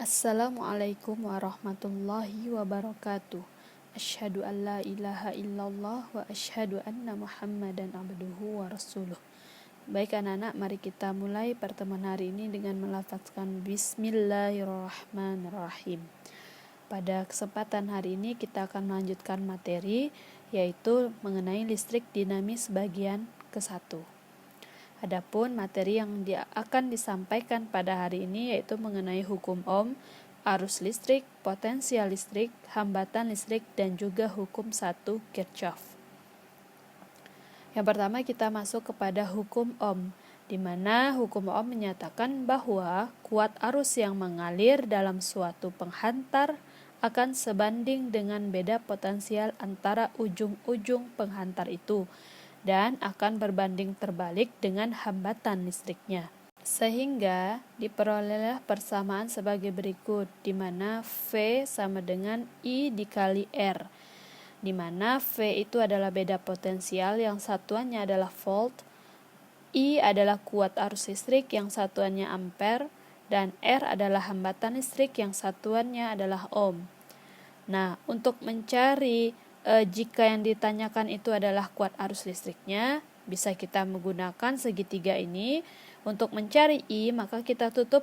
Assalamualaikum warahmatullahi wabarakatuh. Asyhadu an la ilaha illallah wa asyhadu anna Muhammadan abduhu wa rasuluh. Baik anak-anak, mari kita mulai pertemuan hari ini dengan melafazkan Bismillahirrahmanirrahim. Pada kesempatan hari ini kita akan melanjutkan materi, yaitu mengenai listrik dinamis bagian ke-1. Adapun materi yang akan disampaikan pada hari ini yaitu mengenai hukum Ohm, arus listrik, potensial listrik, hambatan listrik, dan juga hukum 1 Kirchhoff. Yang pertama kita masuk kepada hukum Ohm, di mana hukum Ohm menyatakan bahwa kuat arus yang mengalir dalam suatu penghantar akan sebanding dengan beda potensial antara ujung-ujung penghantar itu, dan akan berbanding terbalik dengan hambatan listriknya. Sehingga diperolehlah persamaan sebagai berikut, di mana V sama dengan I dikali R, di mana V itu adalah beda potensial yang satuannya adalah volt, I adalah kuat arus listrik yang satuannya ampere, dan R adalah hambatan listrik yang satuannya adalah ohm. Nah, untuk mencari jika yang ditanyakan itu adalah kuat arus listriknya, bisa kita menggunakan segitiga ini. Untuk mencari I, maka kita tutup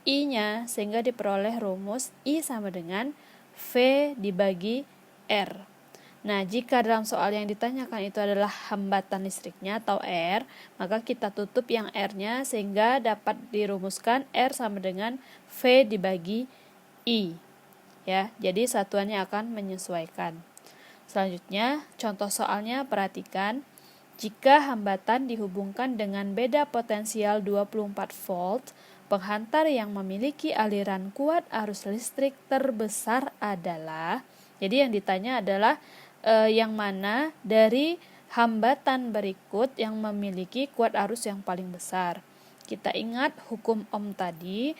I-nya sehingga diperoleh rumus I sama dengan V dibagi R. Nah, jika dalam soal yang ditanyakan itu adalah hambatan listriknya atau R, maka kita tutup yang R-nya sehingga dapat dirumuskan R sama dengan V dibagi I. Ya, jadi satuannya akan menyesuaikan. Selanjutnya, contoh soalnya perhatikan. Jika hambatan dihubungkan dengan beda potensial 24 volt, penghantar yang memiliki aliran kuat arus listrik terbesar adalah, jadi yang ditanya adalah yang mana dari hambatan berikut yang memiliki kuat arus yang paling besar. Kita ingat hukum Ohm tadi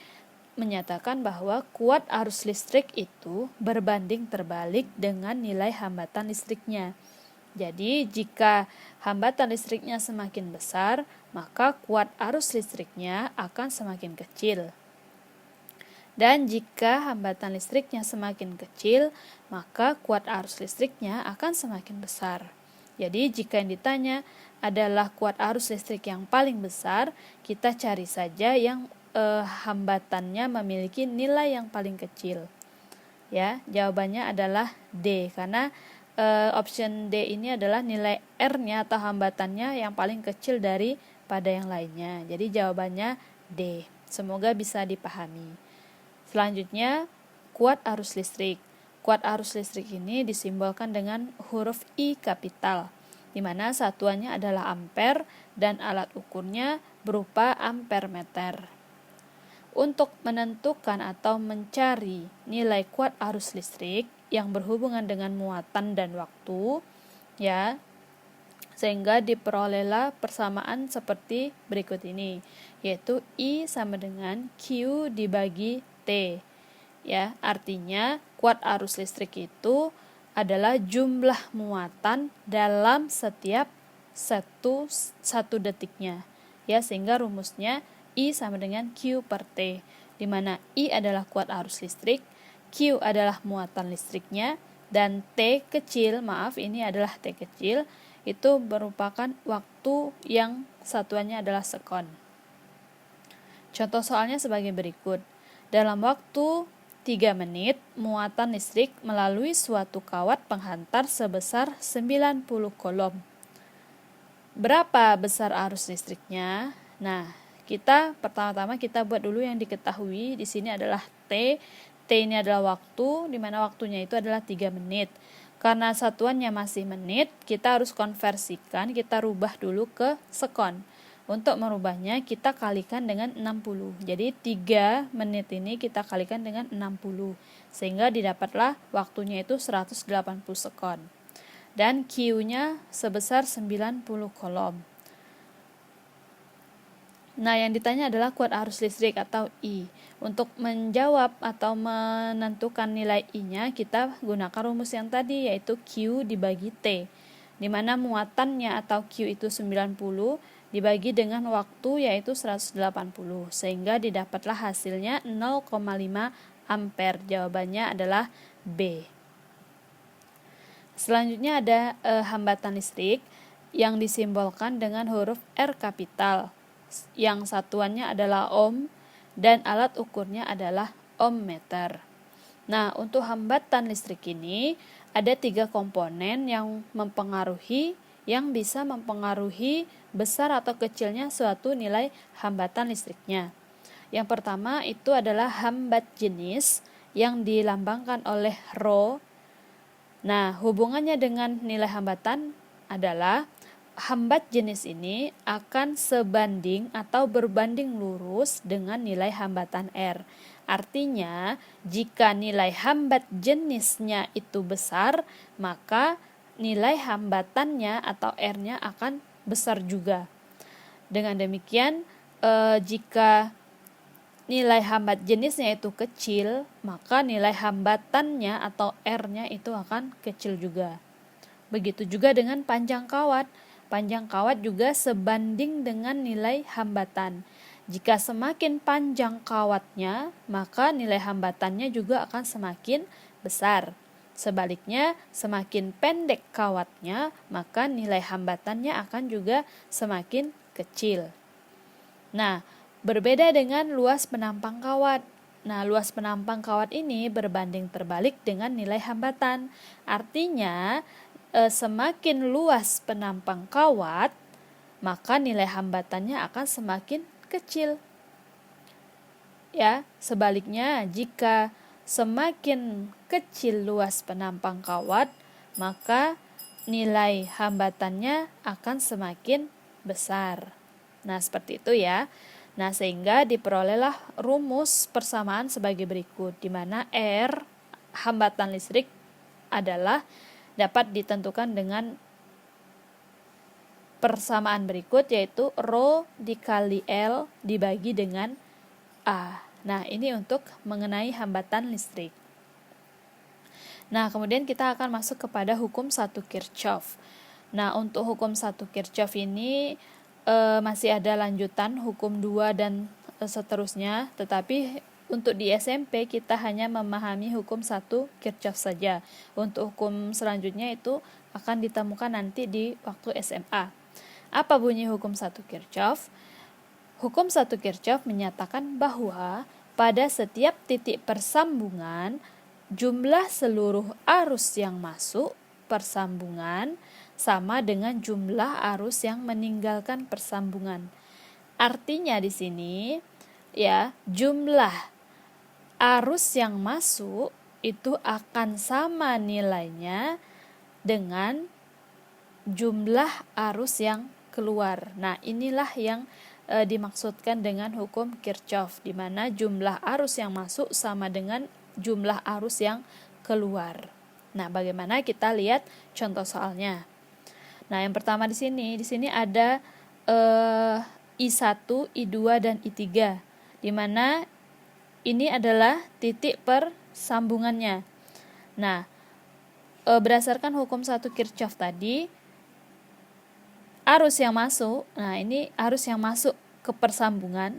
menyatakan bahwa kuat arus listrik itu berbanding terbalik dengan nilai hambatan listriknya. Jadi, jika hambatan listriknya semakin besar, maka kuat arus listriknya akan semakin kecil. Dan jika hambatan listriknya semakin kecil, maka kuat arus listriknya akan semakin besar. Jadi, jika yang ditanya adalah kuat arus listrik yang paling besar, kita cari saja yang hambatannya memiliki nilai yang paling kecil. Ya, jawabannya adalah D, karena option D ini adalah nilai R-nya atau hambatannya yang paling kecil daripada yang lainnya. Jadi jawabannya D. Semoga bisa dipahami. Selanjutnya, kuat arus listrik. Kuat arus listrik ini disimbolkan dengan huruf I kapital, di mana satuannya adalah ampere dan alat ukurnya berupa ampere meter. Untuk menentukan atau mencari nilai kuat arus listrik yang berhubungan dengan muatan dan waktu, ya, sehingga diperolehlah persamaan seperti berikut ini, yaitu I sama dengan Q dibagi T. Ya, artinya kuat arus listrik itu adalah jumlah muatan dalam setiap satu detiknya. Ya, sehingga rumusnya I sama dengan Q per T, di mana I adalah kuat arus listrik, Q adalah muatan listriknya, dan T kecil, ini adalah T kecil, itu merupakan waktu yang satuannya adalah sekon. Contoh soalnya sebagai berikut. Dalam waktu 3 menit, muatan listrik melalui suatu kawat penghantar sebesar 90 kolom. Berapa besar arus listriknya? Nah, pertama-tama kita buat dulu yang diketahui. Di sini adalah T. T ini adalah waktu, di mana waktunya itu adalah 3 menit. Karena satuannya masih menit, kita harus konversikan, kita rubah dulu ke sekon. Untuk merubahnya, kita kalikan dengan 60. Jadi 3 menit ini kita kalikan dengan 60. Sehingga didapatlah waktunya itu 180 sekon. Dan Q-nya sebesar 90 kolom. Nah, yang ditanya adalah kuat arus listrik atau I. Untuk menjawab atau menentukan nilai I-nya, kita gunakan rumus yang tadi, yaitu Q dibagi T, di mana muatannya atau Q itu 90, dibagi dengan waktu yaitu 180, sehingga didapatlah hasilnya 0,5 ampere. Jawabannya adalah B. Selanjutnya ada hambatan listrik yang disimbolkan dengan huruf R kapital, yang satuannya adalah ohm dan alat ukurnya adalah ohmmeter. Nah, untuk hambatan listrik ini ada 3 komponen yang bisa mempengaruhi besar atau kecilnya suatu nilai hambatan listriknya. Yang pertama itu adalah hambat jenis yang dilambangkan oleh rho. Nah, hubungannya dengan nilai hambatan adalah hambat jenis ini akan sebanding atau berbanding lurus dengan nilai hambatan R. Artinya, jika nilai hambat jenisnya itu besar, maka nilai hambatannya atau R-nya akan besar juga. Dengan demikian, jika nilai hambat jenisnya itu kecil, maka nilai hambatannya atau R-nya itu akan kecil juga. Begitu juga dengan panjang kawat. Panjang kawat juga sebanding dengan nilai hambatan. Jika semakin panjang kawatnya, maka nilai hambatannya juga akan semakin besar. Sebaliknya, semakin pendek kawatnya, maka nilai hambatannya akan juga semakin kecil. Nah, berbeda dengan luas penampang kawat. Nah, luas penampang kawat ini berbanding terbalik dengan nilai hambatan. Artinya, semakin luas penampang kawat, maka nilai hambatannya akan semakin kecil. Ya, sebaliknya jika semakin kecil luas penampang kawat, maka nilai hambatannya akan semakin besar. Nah, seperti itu ya. Nah, sehingga diperolehlah rumus persamaan sebagai berikut, di mana R, hambatan listrik, adalah dapat ditentukan dengan persamaan berikut, yaitu rho dikali L dibagi dengan A. Nah, ini untuk mengenai hambatan listrik. Nah, kemudian kita akan masuk kepada hukum 1 Kirchhoff. Nah, untuk hukum 1 Kirchhoff ini masih ada lanjutan hukum 2 dan seterusnya, tetapi untuk di SMP kita hanya memahami hukum 1 Kirchhoff saja. Untuk hukum selanjutnya itu akan ditemukan nanti di waktu SMA. Apa bunyi hukum 1 Kirchhoff? Hukum 1 Kirchhoff menyatakan bahwa pada setiap titik persambungan, jumlah seluruh arus yang masuk persambungan sama dengan jumlah arus yang meninggalkan persambungan. Artinya di sini ya, jumlah arus yang masuk itu akan sama nilainya dengan jumlah arus yang keluar. Nah, inilah yang dimaksudkan dengan hukum Kirchhoff, di mana jumlah arus yang masuk sama dengan jumlah arus yang keluar. Nah, bagaimana kita lihat contoh soalnya. Nah, yang pertama di sini ada I1, I2 dan I3, di mana ini adalah titik persambungannya. Nah, berdasarkan hukum 1 Kirchhoff tadi, arus yang masuk, nah ini arus yang masuk ke persambungan,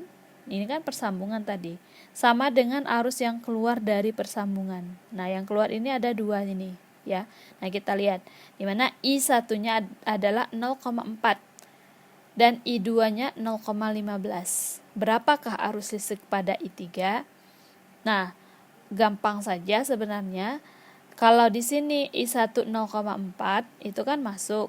ini kan persambungan tadi, sama dengan arus yang keluar dari persambungan. Nah, yang keluar ini ada 2 ini ya. Nah, kita lihat di mana I1-nya adalah 0,4 dan I2-nya 0,15. Berapakah arus listrik pada I3? Nah, gampang saja sebenarnya. Kalau di sini I1 0,4 itu kan masuk,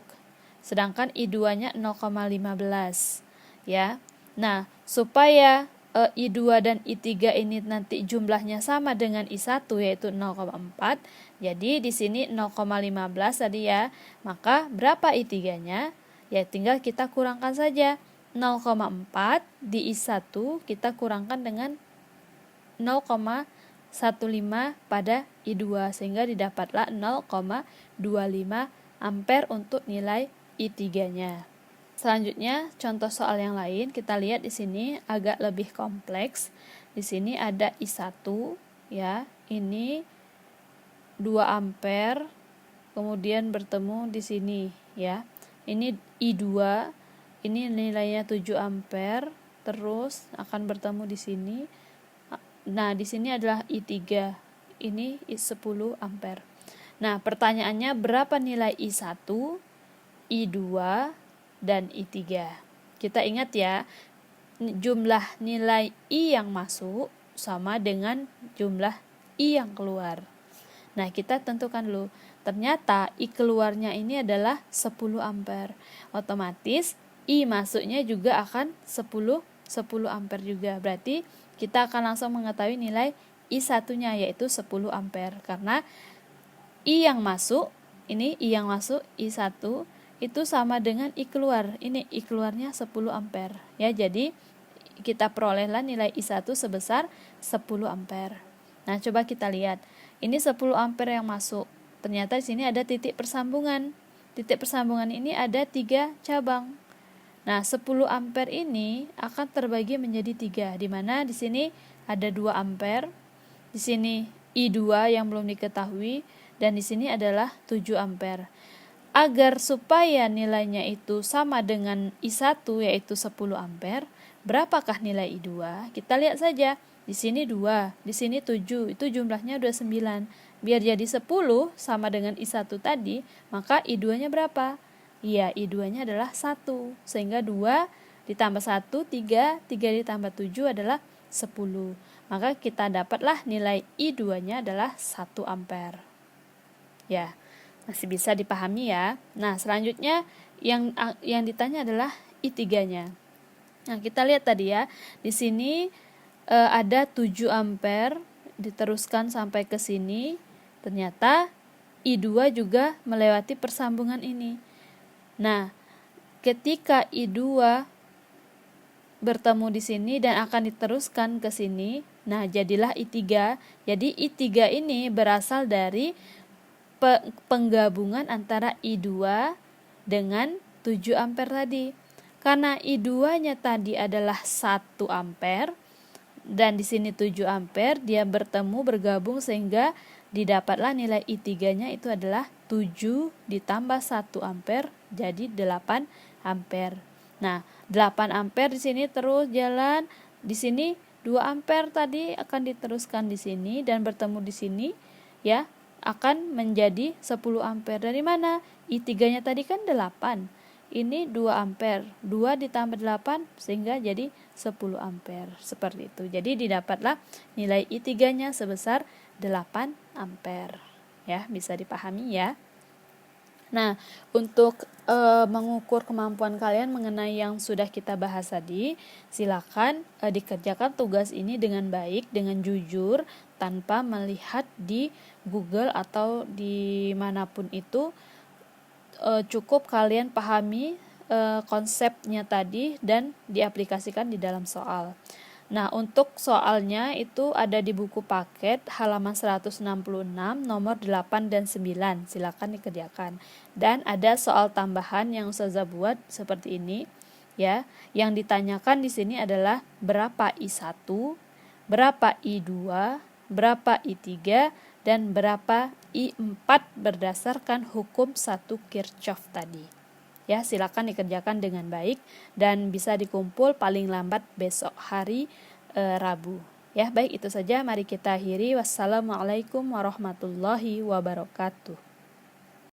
sedangkan I2-nya 0,15 ya. Nah, supaya I2 dan I3 ini nanti jumlahnya sama dengan I1 yaitu 0,4. Jadi di sini 0,15 tadi ya. Maka berapa I3-nya? Ya tinggal kita kurangkan saja. 0,4 di I1 kita kurangkan dengan 0,15 pada I2 sehingga didapatlah 0,25 ampere untuk nilai I3-nya. Selanjutnya, contoh soal yang lain kita lihat di sini agak lebih kompleks. Di sini ada I1 ya. Ini 2 ampere kemudian bertemu di sini ya. Ini I2 ini nilainya 7 ampere, terus akan bertemu di sini. Nah, di sini adalah I3, ini 10 ampere. Nah, pertanyaannya berapa nilai I1, I2, dan I3? Kita ingat ya, jumlah nilai I yang masuk sama dengan jumlah I yang keluar. Nah, kita tentukan dulu. Ternyata I keluarnya ini adalah 10 ampere. Otomatis I masuknya juga akan 10 ampere juga. Berarti kita akan langsung mengetahui nilai I1-nya yaitu 10 ampere. Karena I yang masuk, ini I yang masuk I1 itu sama dengan I keluar. Ini I keluarnya 10 ampere. Ya, jadi kita perolehlah nilai I1 sebesar 10 ampere. Nah, coba kita lihat. Ini 10 ampere yang masuk. Ternyata di sini ada titik persambungan. Titik persambungan ini ada 3 cabang. Nah, 10 ampere ini akan terbagi menjadi 3, di mana di sini ada 2 ampere, di sini I2 yang belum diketahui, dan di sini adalah 7 ampere. Agar supaya nilainya itu sama dengan I1 yaitu 10 ampere, berapakah nilai I2? Kita lihat saja. Di sini 2, di sini 7, itu jumlahnya udah 9. Biar jadi 10 sama dengan I1 tadi, maka I2-nya berapa? Iya, I2-nya adalah 1. Sehingga 2 ditambah 1, 3 ditambah 7 adalah 10. Maka kita dapatlah nilai I2-nya adalah 1 ampere. Ya, masih bisa dipahami ya. Nah, selanjutnya yang ditanya adalah I3-nya. Nah, kita lihat tadi ya. Di sini ada 7 ampere diteruskan sampai ke sini. Ternyata I2 juga melewati persambungan ini. Nah, ketika I2 bertemu di sini dan akan diteruskan ke sini, nah jadilah I3. Jadi I3 ini berasal dari penggabungan antara I2 dengan 7 ampere tadi. Karena I2-nya tadi adalah 1 ampere dan di sini 7 ampere, dia bergabung sehingga didapatlah nilai I3-nya itu adalah 7 ditambah 1 ampere jadi 8 ampere. Nah, 8 ampere di sini terus jalan, di sini 2 ampere tadi akan diteruskan di sini dan bertemu di sini ya, akan menjadi 10 ampere. Dari mana? I3-nya tadi kan 8. Ini 2 ampere, 2 ditambah 8 sehingga jadi 10 ampere. Seperti itu. Jadi didapatlah nilai I3-nya sebesar 8 ampere. Ya, bisa dipahami ya. Nah, untuk mengukur kemampuan kalian mengenai yang sudah kita bahas tadi, silakan dikerjakan tugas ini dengan baik, dengan jujur, tanpa melihat di Google atau di manapun itu. Cukup kalian pahami konsepnya tadi dan diaplikasikan di dalam soal. Nah, untuk soalnya itu ada di buku paket halaman 166 nomor 8 dan 9. Silakan dikerjakan. Dan ada soal tambahan yang Ustazah buat seperti ini ya. Yang ditanyakan di sini adalah berapa I1, berapa I2, berapa I3 dan berapa I4 berdasarkan hukum 1 Kirchhoff tadi. Ya, silakan dikerjakan dengan baik dan bisa dikumpul paling lambat besok hari Rabu. Ya, baik itu saja, mari kita akhiri. Wassalamualaikum warahmatullahi wabarakatuh.